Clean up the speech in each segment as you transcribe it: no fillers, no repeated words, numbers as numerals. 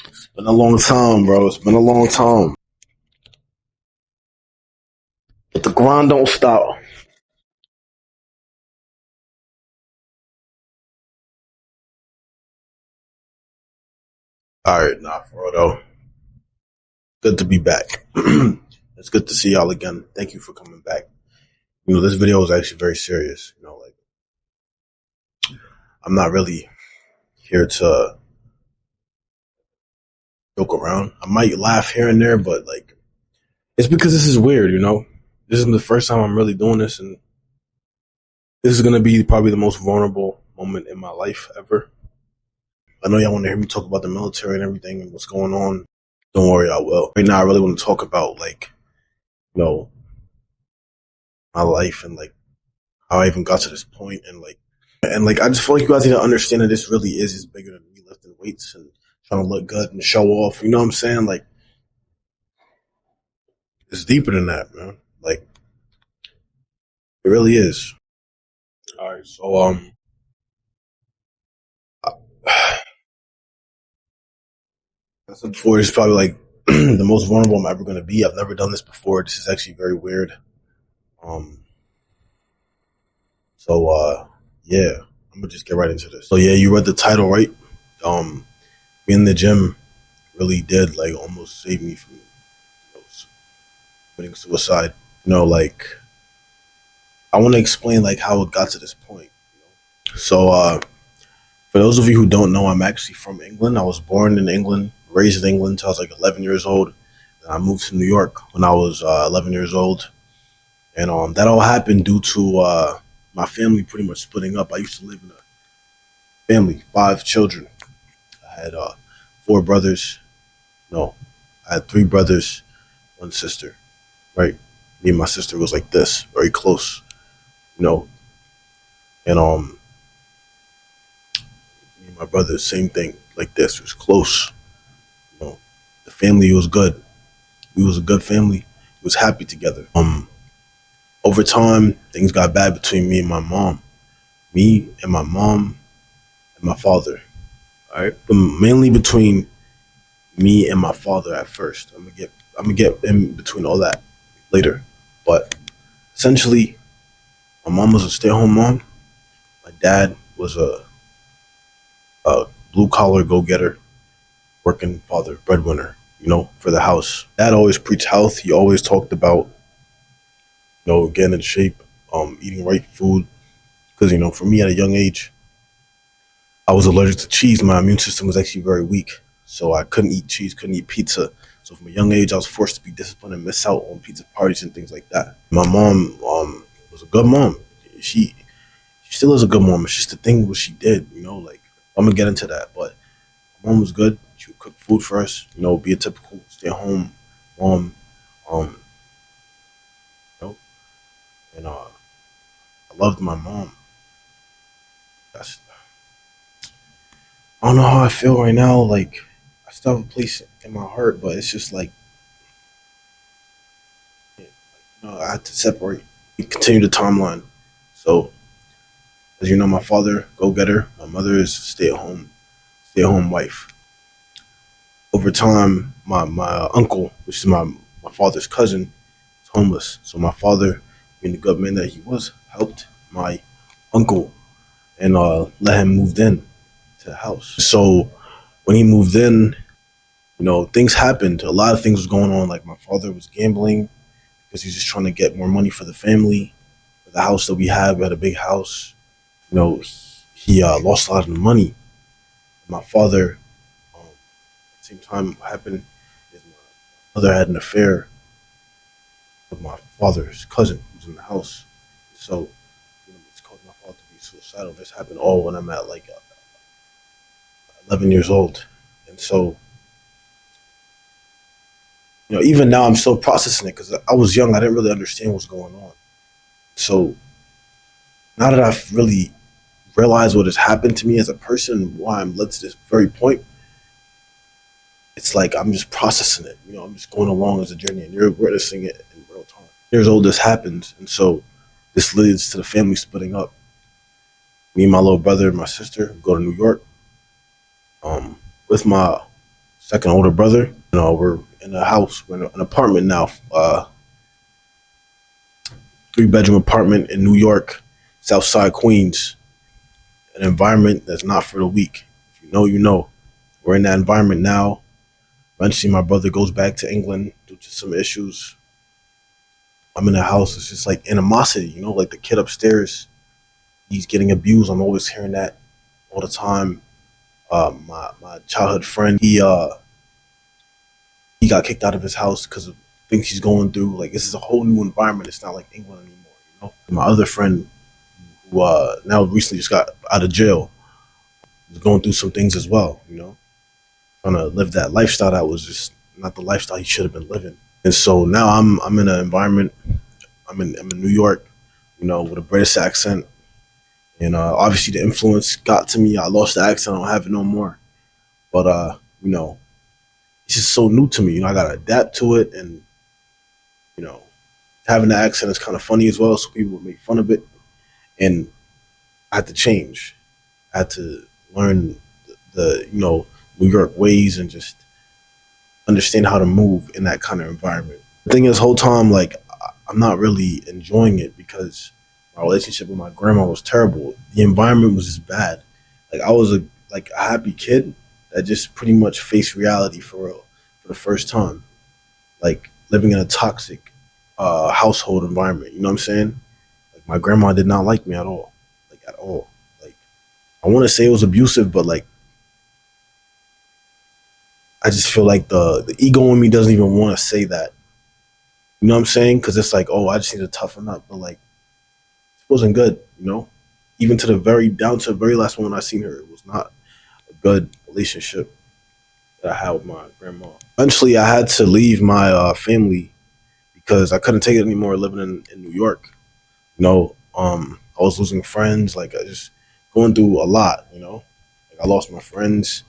It's been a long time, bro. It's been a long time. But the grind don't stop. All right, nah, for real though. Good to be back. It's good to see y'all again. Thank you for coming back. This video is actually very serious. Like I'm not really here to joke around. I might laugh here and there, but like it's because this is weird. This is the first time I'm really doing this, and this is gonna be probably the most vulnerable moment in my life ever. I know y'all want to hear me talk about the military and everything and what's going on. Don't worry, I will. Right now, I really want to talk about you know, my life and like how I even got to this point and I just feel like you guys need to understand that this really is bigger than me lifting weights and trying to look good and show off. You know what I'm saying? Like it's deeper than that, man. Like it really is. All right, so I said before, this is probably like the most vulnerable I'm ever gonna be. I've never done this before. This is actually very weird. Um, so yeah, I'm gonna just get right into this. So yeah, you read the title, right? Being in the gym really did like almost save me from committing suicide. Like I want to explain like how it got to this point. So for those of you who don't know, I'm actually from England. I was born in England, raised in England until I was like 11 years old. And I moved to New York when I was 11 years old, and that all happened due to my family pretty much splitting up. I used to live in a family, 5 children. I had 4 brothers. No, I had 3 brothers, 1 sister. Right, me and my sister was like this, very close. You know, and me and my brother, same thing, like this. It was close. You know, the family was good. We was a good family. We was happy together. Over time, things got bad between me and my mom. Me and my mom and my father. All right, but mainly between me and my father at first. I'm gonna get in between all that later. But essentially, my mom was a stay-at-home mom. My dad was a blue collar go getter, working father, breadwinner, for the house. Dad always preached health. He always talked about, getting in shape, eating right food. Because, for me at a young age, I was allergic to cheese. My immune system was actually very weak. So I couldn't eat cheese, couldn't eat pizza. So from a young age, I was forced to be disciplined and miss out on pizza parties and things like that. My mom was a good mom. She still is a good mom. It's just the thing what she did, like I'm gonna get into that. But my mom was good. She would cook food for us, be a typical stay at home mom. Um, you know, and I loved my mom. That's I don't know how I feel right now. Like I still have a place in my heart, but it's just like I had to separate. Continue the timeline. So as you know, my father go getter. My mother is stay at home wife. Over time, my uncle, which is my father's cousin, is homeless. So my father, being the good man that he was, helped my uncle and let him move in to the house. So when he moved in, things happened. A lot of things was going on. Like my father was gambling because he's just trying to get more money for the family, for the house that we had. We had a big house. He lost a lot of the money. My father, at the same time, what happened is my mother had an affair with my father's cousin who was in the house. So, it's caused my father to be suicidal. This happened all when I'm at like 11 years old. And so, even now I'm still processing it because I was young. I didn't really understand what's going on. So now that I've really realized what has happened to me as a person, why I'm led to this very point, it's like I'm just processing it. I'm just going along as a journey, and you're witnessing it in real time. Years old, this happens, and so this leads to the family splitting up. Me and my little brother and my sister go to New York with my second older brother. We're in a house, we're in an apartment now, 3 bedroom apartment in New York, South Side Queens. An environment that's not for the weak. If you know, you know. We're in that environment now. Eventually, my brother goes back to England due to some issues. I'm in a house. It's just like animosity, like the kid upstairs. He's getting abused. I'm always hearing that all the time. My childhood friend, he got kicked out of his house because of things he's going through. Like this is a whole new environment. It's not like England anymore. My other friend, who now recently just got out of jail, was going through some things as well. Trying to live that lifestyle that was just not the lifestyle he should have been living. And so now I'm in an environment. I'm in New York, with a British accent, and obviously the influence got to me. I lost the accent. I don't have it no more. But it's just so new to me. I gotta adapt to it, and you know, having the accent is kind of funny as well. So people would make fun of it, and I had to change. I had to learn the New York ways and just understand how to move in that kind of environment. The thing is, whole time, like, I'm not really enjoying it because my relationship with my grandma was terrible. The environment was just bad. Like I was a happy kid that just pretty much faced reality for real for the first time. Like living in a toxic household environment. You know what I'm saying? Like my grandma did not like me at all. Like at all. Like I want to say it was abusive, but like I just feel like the ego in me doesn't even want to say that. You know what I'm saying? Because it's like, oh, I just need to toughen up. But like, it wasn't good. Even to the very down to the very last moment I seen her, it was not a good relationship that I had with my grandma. Eventually, I had to leave my family because I couldn't take it anymore living in New York. I was losing friends. Like I just going through a lot. Like I lost my friends,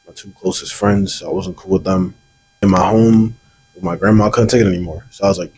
my 2 closest friends. I wasn't cool with them. In my home with my grandma, I couldn't take it anymore. So I was like,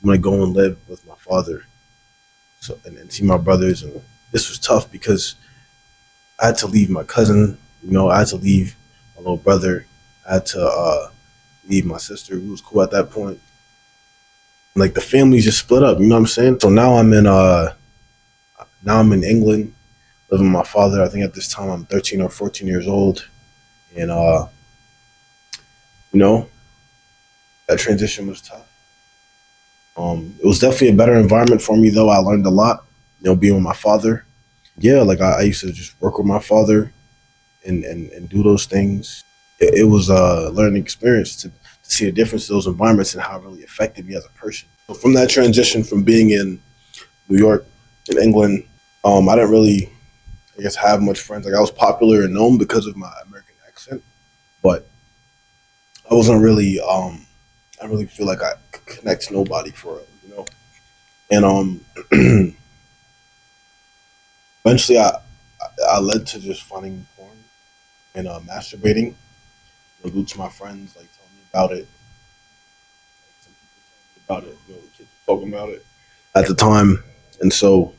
I'm gonna go and live with my father, so and see my brothers. And this was tough because I had to leave my cousin. I had to leave my little brother. I had to leave my sister, who was cool at that point. Like the family just split up. You know what I'm saying? So now I'm in England living with my father. I think at this time I'm 13 or 14 years old, and you know that transition was tough. It was definitely a better environment for me though. I learned a lot. Being with my father. Yeah, like I used to just work with my father and do those things. It was a learning experience to see the difference of those environments and how it really affected me as a person. So from that transition from being in New York and England, I didn't really, I guess, have much friends. Like I was popular and known because of my American accent, but I wasn't really. I really feel like I could connect to nobody for real. And eventually, I led to just finding porn and masturbating. Due to my friends like telling me about it, like some people telling me about it. The kids were talking about it at the time, and so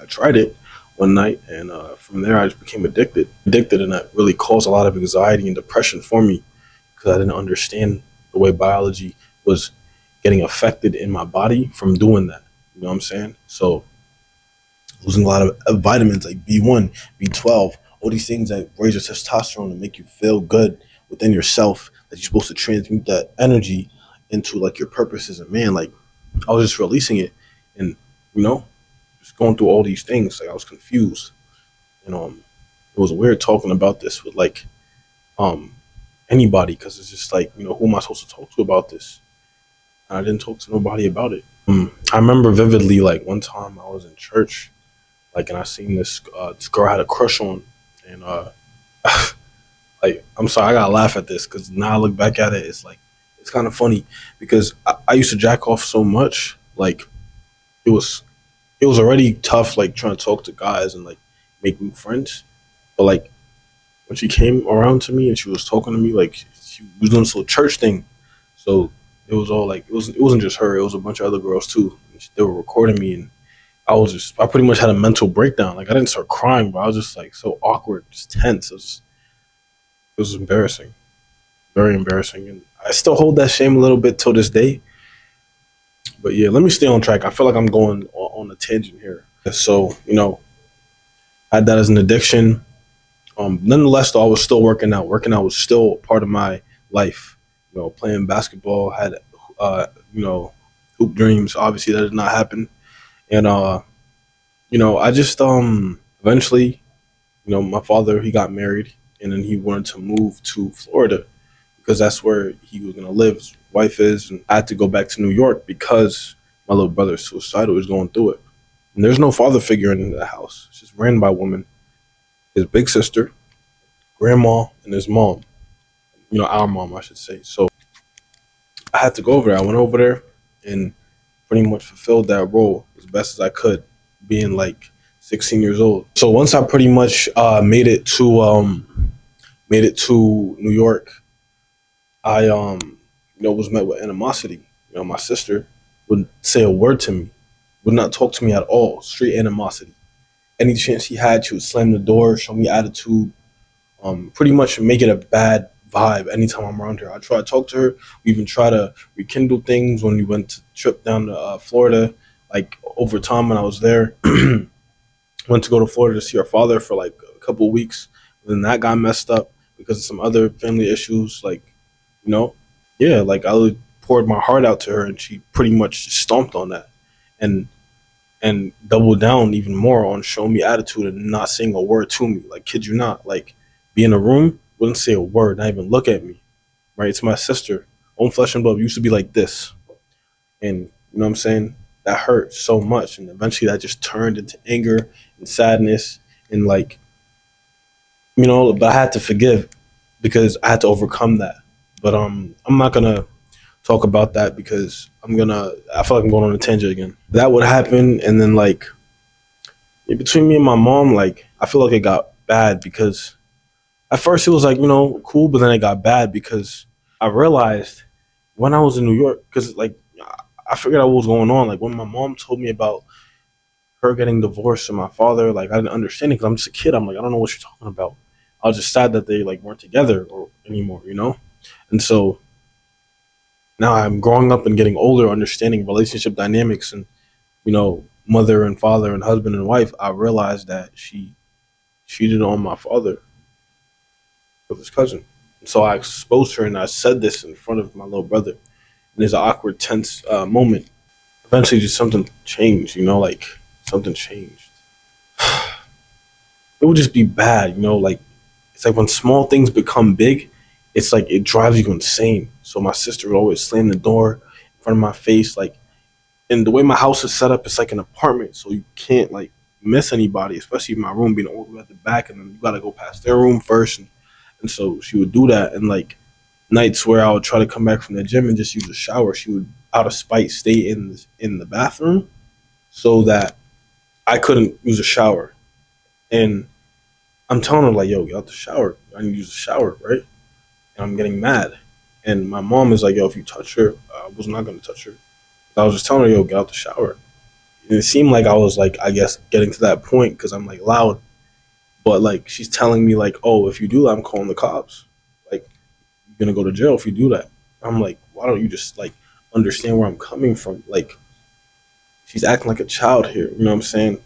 I tried it one night, and from there I just became addicted, and that really caused a lot of anxiety and depression for me because I didn't understand the way biology was getting affected in my body from doing that. You know what I'm saying? So losing a lot of vitamins like B1, B12, all these things that raise your testosterone and make you feel good within yourself, that you're supposed to transmute that energy into like your purpose as a man. Like I was just releasing it, and you know, just going through all these things. Like I was confused. And it was weird talking about this with like um anybody because it's just like, who am I supposed to talk to about this? And I didn't talk to nobody about it. I remember vividly like one time I was in church, like, and I seen this girl I had a crush on, and like, I'm sorry, I gotta laugh at this because now I look back at it, it's like it's kind of funny because I used to jack off so much, like it was it was already tough, like trying to talk to guys and like make new friends, but like when she came around to me and she was talking to me, like she was doing this little church thing, so it was all like it wasn't just her, it was a bunch of other girls too. They were recording me, and I pretty much had a mental breakdown. Like I didn't start crying, but I was just like so awkward, just tense. It was embarrassing. very embarrassing, and I still hold that shame a little bit till this day. But yeah, let me stay on track. I feel like I'm going on a tangent here. So I had that as an addiction. Nonetheless, though, I was still working out. Working out was still part of my life. Playing basketball, had uh, you know hoop dreams. Obviously, that did not happen, and I just eventually, my father, he got married, and then he wanted to move to Florida because that's where he was gonna live. His wife is, and I had to go back to New York because my little brother's suicidal. He was going through it, and there's no father figure in the house. It's just ran by women. His big sister, grandma, and his mom. Our mom, I should say. So I had to go over there. I went over there and pretty much fulfilled that role as best as I could, being like 16 years old. So once I pretty much made it to New York, I was met with animosity. My sister wouldn't say a word to me, would not talk to me at all. Straight animosity. Any chance she had, she would slam the door, show me attitude, pretty much make it a bad vibe anytime I'm around her. I try to talk to her. We even try to rekindle things when we went to trip down to Florida. Like over time when I was there, went to go to Florida to see her father for like a couple of weeks. Then that got messed up because of some other family issues. Like, you know, yeah, like I poured my heart out to her, and she pretty much stomped on that, and doubled down even more on showing me attitude and not saying a word to me. Like, kid you not, like be in a room, wouldn't say a word, not even look at me. Right? It's my sister, own flesh and blood. We used to be like this, and you know what I'm saying. That hurt so much, and eventually that just turned into anger and sadness, and like but I had to forgive because I had to overcome that. But I'm not gonna talk about that because I feel like I'm going on a tangent again. That would happen, and then like between me and my mom, like I feel like it got bad because at first it was like cool, but then it got bad because I realized when I was in New York, because like I figured out what was going on. Like when my mom told me about her getting divorced from my father, like I didn't understand it because I'm just a kid. I'm like, I don't know what you're talking about. I was just sad that they like weren't together or anymore. And so now I'm growing up and getting older, understanding relationship dynamics and mother and father and husband and wife. I realized that she cheated on my father with his cousin. So I exposed her and I said this in front of my little brother. And there's an awkward, tense moment. Eventually, just something changed. Like something changed. It would just be bad. Like it's like when small things become big, it's like it drives you insane. So my sister would always slam the door in front of my face, like. And the way my house is set up, it's like an apartment, so you can't like miss anybody, especially my room being all the way at the back, and then you gotta go past their room first. And so she would do that, and like nights where I would try to come back from the gym and just use a shower, she would, out of spite, stay in the bathroom so that I couldn't use a shower. And I'm telling her like, "Yo, get out the shower. I need to use the shower, right?" And I'm getting mad. And my mom is like, "Yo, if you touch her, I was not gonna touch her." I was just telling her, "Yo, get out the shower." And it seemed like I was like, I guess, getting to that point because I'm like loud. But like she's telling me like, "Oh, if you do that, I'm calling the cops. Like you're gonna go to jail if you do that." I'm like, why don't you just like understand where I'm coming from? Like she's acting like a child here. You know what I'm saying?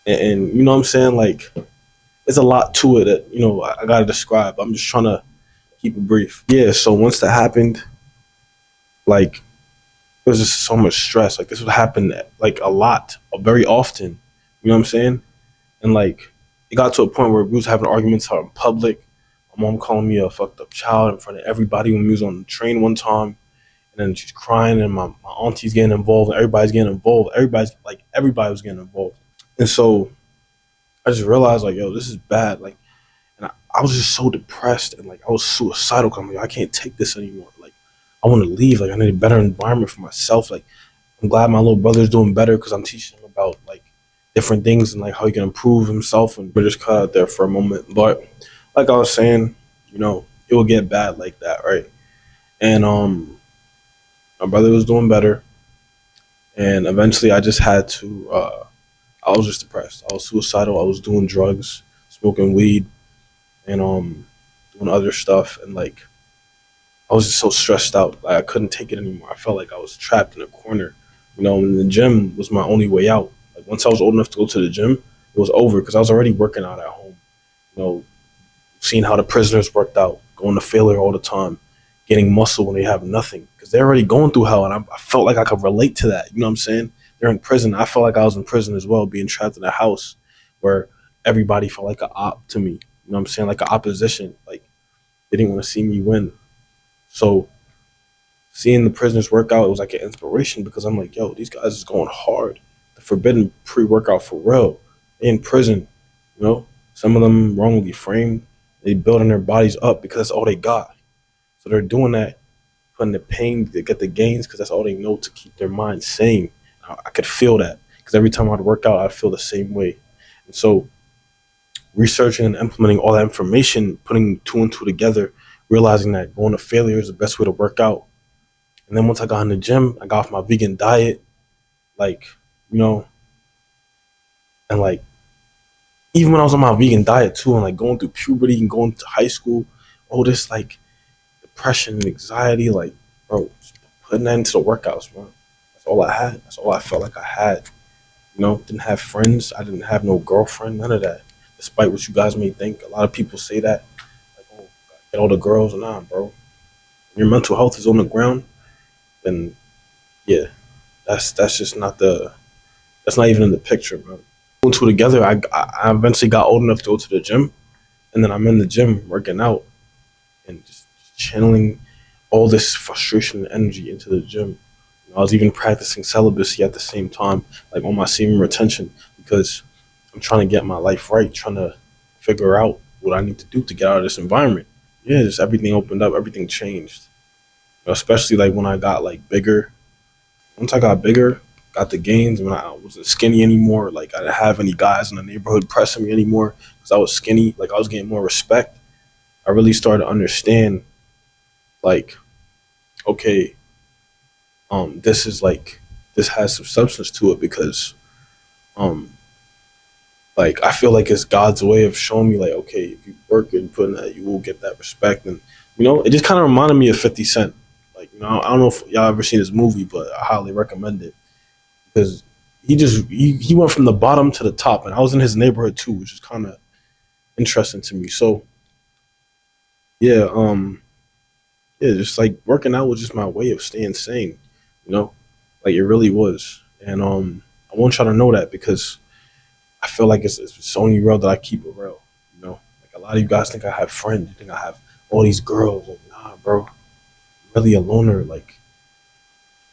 And you know what I'm saying? Like it's a lot to it that I gotta describe. I'm just trying to keep it brief. Yeah. So once that happened, like it was just so much stress. Like this would happen like a lot, very often. You know what I'm saying? And like it got to a point where we was having arguments out in public. My mom calling me a fucked up child in front of everybody when we was on the train one time. And then she's crying, and my auntie's getting involved, and everybody's getting involved. Everybody was getting involved. And so I just realized like, yo, this is bad. Like, and I was just so depressed and like I was suicidal. 'Cause I'm like, I can't take this anymore. Like, I want to leave. Like, I need a better environment for myself. Like, I'm glad my little brother's doing better because I'm teaching him about like different things and like how he can improve himself. And we're just cut out there for a moment. But like I was saying, it will get bad like that, right? And my brother was doing better, and eventually I just had to. I was just depressed. I was suicidal. I was doing drugs, smoking weed, and doing other stuff, and like I was just so stressed out. Like I couldn't take it anymore. I felt like I was trapped in a corner. And the gym was my only way out. Like once I was old enough to go to the gym, it was over because I was already working out at home. You know, seeing how the prisoners worked out, going to failure all the time, getting muscle when they have nothing because they're already going through hell, and I felt like I could relate to that. You know what I'm saying? They're in prison. I felt like I was in prison as well, being trapped in a house where everybody felt like an op to me. You know what I'm saying? Like an opposition. Like they didn't want to see me win. So seeing the prisoners work out, it was like an inspiration because I'm like, yo, these guys is going hard. The forbidden pre-workout for real. They in prison, you know. Some of them wrongly framed. They building their bodies up because that's all they got. So they're doing that, putting the pain to get the gains because that's all they know to keep their mind sane. I could feel that because every time I'd work out, I'd feel the same way. And so researching and implementing all that information, putting two and two together, realizing that going to failure is the best way to work out. And then once I got in the gym, I got off my vegan diet, like, you know, and like even when I was on my vegan diet too, and like going through puberty and going to high school, all this like depression and anxiety, like, bro, just putting that into the workouts, man. That's all I had. That's all I felt like I had. Didn't have friends. I didn't have no girlfriend, none of that. Despite what you guys may think, a lot of people say that, like, oh, get all the girls. Nah, bro. When your mental health is on the ground, then yeah, that's just not the that's not even in the picture, bro. Put two together, I eventually got old enough to go to the gym, and then I'm in the gym working out and just channeling all this frustration and energy into the gym. I was even practicing celibacy at the same time, like on my semen retention, because I'm trying to get my life right, trying to figure out what I need to do to get out of this environment. Yeah, just everything opened up, everything changed. Especially like when I got like bigger. Once I got bigger, got the gains when I wasn't skinny anymore. Like I didn't have any guys in the neighborhood pressing me anymore because I was skinny. Like I was getting more respect. I really started to understand, like, okay, this is like this has some substance to it because um like I feel like it's God's way of showing me like, okay, if you work and put in that, you will get that respect. And it just kind of reminded me of 50 Cent. Like, I don't know if y'all ever seen this movie, but I highly recommend it because he went from the bottom to the top, and I was in his neighborhood too, which is kind of interesting to me. So yeah, yeah, just like working out was just my way of staying sane, you know, like it really was. And I want y'all to know that because I feel like it's only real that I keep it real, you know. Like a lot of you guys think I have friends, you think I have all these girls. Like, nah, bro, I'm really a loner. Like,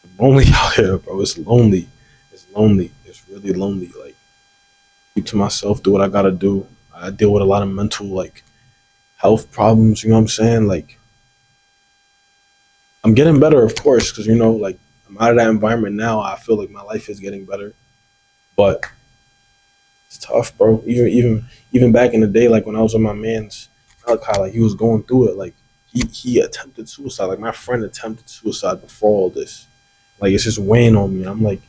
I'm lonely out here, bro. It's lonely. It's lonely. It's really lonely. Like, keep to myself, do what I gotta do. I deal with a lot of mental like health problems. You know what I'm saying? Like, I'm getting better, of course, because like I'm out of that environment now. I feel like my life is getting better, but it's tough, bro. Even back in the day, like when I was with my man's Malachi, like he was going through it. Like he attempted suicide. Like my friend attempted suicide before all this. Like it's just weighing on me. I'm like,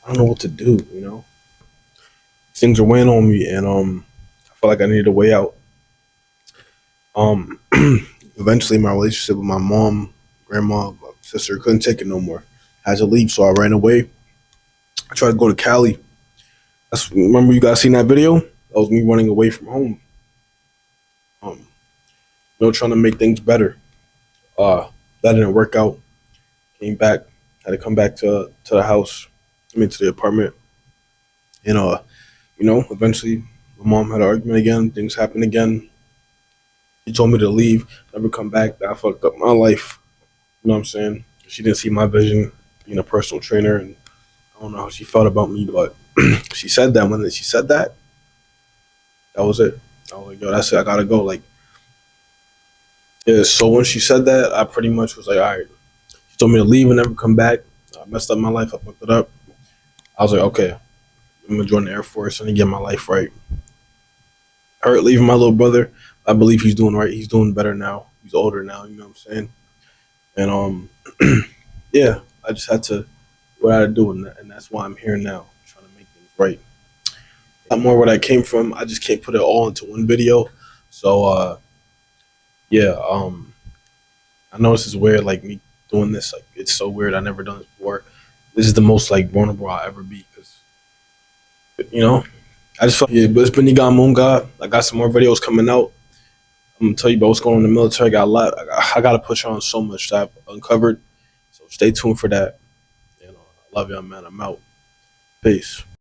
I don't know what to do. Things are weighing on me, and I feel like I needed a way out. Um, Eventually, my relationship with my mom, grandma, my sister couldn't take it no more. I had to leave, so I ran away. I tried to go to Cali. Remember you guys seen that video? That was me running away from home. Um, trying to make things better. That didn't work out. Came back, had to come back to the house. I mean to the apartment. And eventually my mom had an argument again. Things happened again. She told me to leave, never come back. That fucked up my life. You know what I'm saying? She didn't see my vision being a personal trainer, and I don't know how she felt about me, but she said that when she said that, that was it. I was like, yo, that's it. I gotta go. Like, yeah. So when she said that, I pretty much was like, all right. She told me to leave and never come back. I messed up my life. I fucked it up. I was like, okay, I'm gonna join the Air Force and get my life right. I hurt leaving my little brother. I believe he's doing right. He's doing better now. He's older now. You know what I'm saying? And yeah, I just had to do what I had to do, and that's why I'm here now, trying to make things right. A lot more where I came from. I just can't put it all into one video. So yeah, I know this is weird, like me doing this. Like it's so weird. I never done this before. This is the most like vulnerable I'll ever be because you know I just felt yeah. But it's been Moonga. I got some more videos coming out. I'm gonna tell you about what's going on in the military. I got a lot. I got to push on so much that I've uncovered. So stay tuned for that. I love y'all, man. I'm out. Peace.